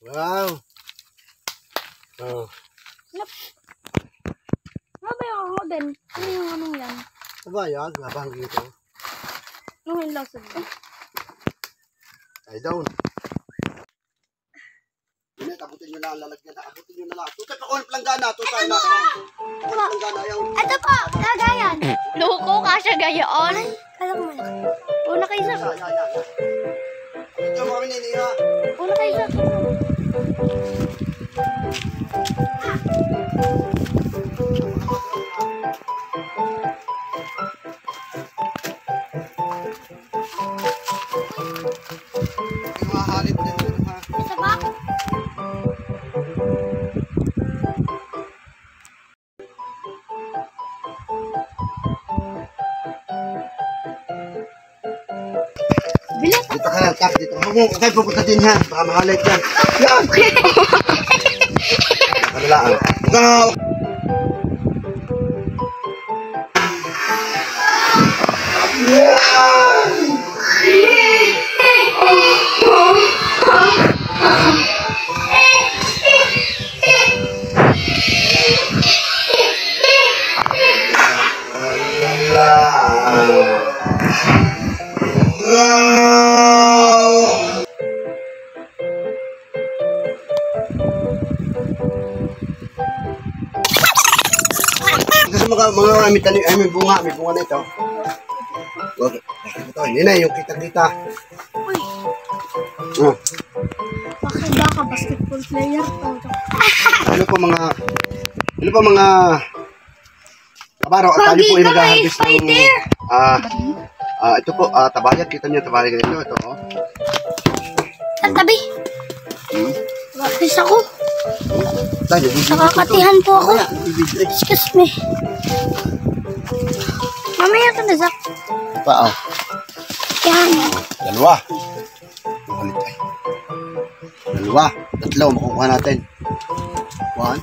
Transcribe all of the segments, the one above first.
Wow. Oh. Ano ba yung ako din? Ano yung anong yan? Ano ba yan? Labang dito. Ano yung lasag ba? Ay down. Hindi, tabutin nyo na ang lalagyan na. Abutin nyo na lang. Tutay pa ko ang planggana. Tutay na. Planggana yung... Ito po, gagayan. Loko ka siya gayon. Ay, kala ko malaki. Una kayo sa... Ito mo kami nini ha. Una kayo sa... Mahalip din dito ha. Isa ba? Bilis. Dito ka lang, tak. Dito. Huwag kayo pupunta din ha. Baka mahalip yan. Yan! Nakadalaan. Go! Kasi may bunga na ito. Okay. Ito, hindi na yung kita-kita. Uy. Oh. Bakit ba ka basketball player to? Ano pa mga kabaro, tayo po ay nag-harvest ng ito po, tabayat. Kita niyo tabayat ito. Ito, oh. Tatabi. Bakit ako? Nakakatihan po ako. Excuse me. Mamaya ka na, Zach. Pa, oh. Yan. Dalawa. Ulit ay. Dalawa. Tatlo, makukuha natin. 1,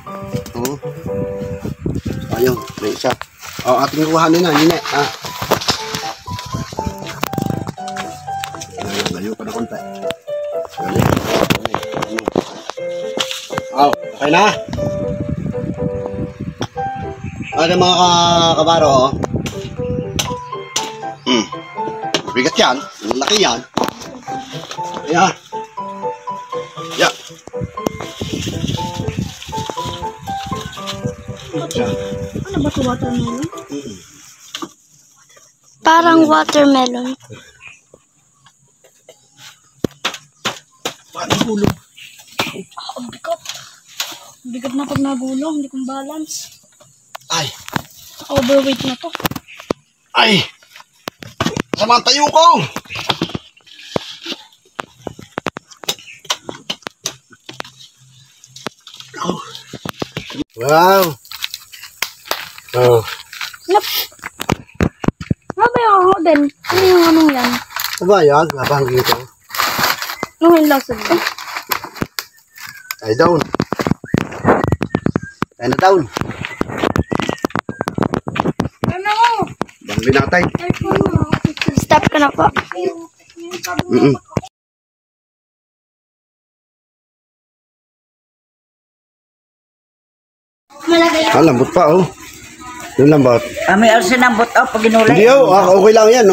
2. Ayun, may isa. Oh, ating kukuhanin na, Nine. Layo pa na konti. Oh, okay na. Ano mga kabaro, oh. Bigat yan. Laki yan. Ayan. Ayan. Ano ba ito, watermelon? Parang watermelon. Paano gulong? Ang bigat. Ang bigat na pag nagulong. Hindi kong balance. Ay. Overweight na to. Ay. Sama tayo ko. Oh. Wow. Oh. Ano ba yung ako din? Ano yung anong yan? Ano ba yan? Labang dito. Ano yung lasag ba? Ay down. Ay na down. Ano? Bang binatay. Stop ka na po. Malagay. Lambot pa, oh. Yung lambot. May alsin ang buto pag ginulay. Hindi, oh. Okay lang yan.